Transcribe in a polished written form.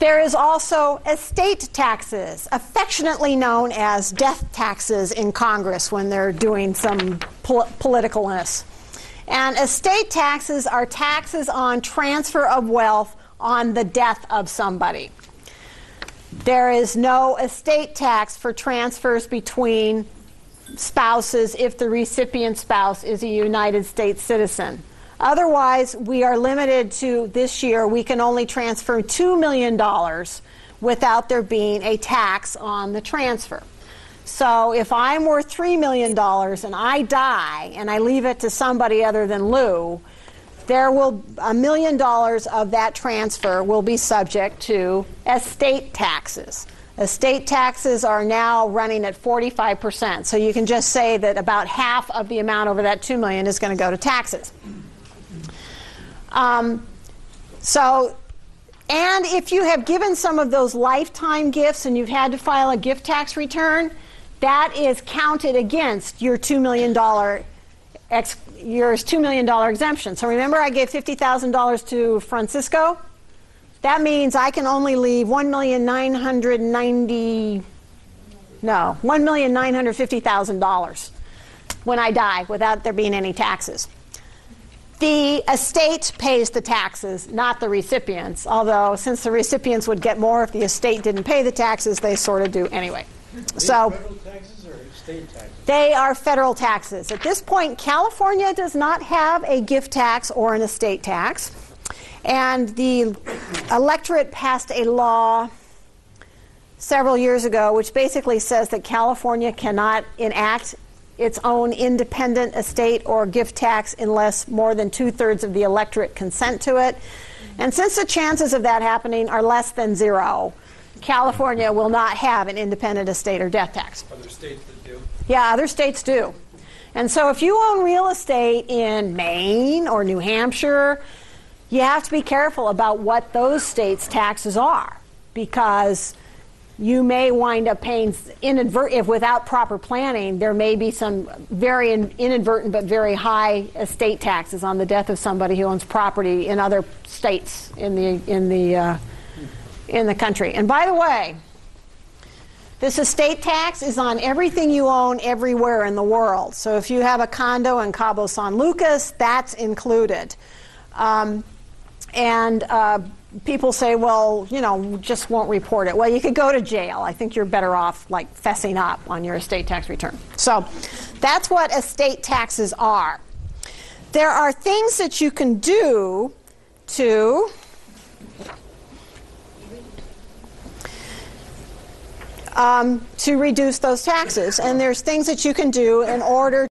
There is also estate taxes, affectionately known as death taxes in Congress when they're doing some politicalness. And estate taxes are taxes on transfer of wealth on the death of somebody. There is no estate tax for transfers between spouses if the recipient spouse is a United States citizen. Otherwise, we are limited to, this year, we can only transfer $2 million without there being a tax on the transfer. So if I'm worth $3 million and I die and I leave it to somebody other than Lou, $1 million of that transfer will be subject to estate taxes. Estate taxes are now running at 45%. So you can just say that about half of the amount over that $2 million is going to go to taxes. And if you have given some of those lifetime gifts and you've had to file a gift tax return, that is counted against your $2 million exemption. So remember I gave $50,000 to Francisco? That means I can only leave $1,950,000 when I die without there being any taxes. The estate pays the taxes, not the recipients, although since the recipients would get more if the estate didn't pay the taxes, they sort of do anyway. So federal taxes or state taxes? They are federal taxes. At this point, California does not have a gift tax or an estate tax. And the electorate passed a law several years ago which basically says that California cannot enact its own independent estate or gift tax unless more than 2/3 of the electorate consent to it. And since the chances of that happening are less than zero, California will not have an independent estate or death tax. Other states that do? Yeah, other states do. And so if you own real estate in Maine or New Hampshire, you have to be careful about what those states' taxes are, because you may wind up paying if without proper planning, there may be some very inadvertent but very high estate taxes on the death of somebody who owns property in other states in the country. And by the way, this estate tax is on everything you own everywhere in the world. So if you have a condo in Cabo San Lucas, that's included. People say, well, just won't report it. Well, you could go to jail. I think you're better off like fessing up on your estate tax return. So that's what estate taxes are. There are things that you can do to reduce those taxes, and there's things that you can do in order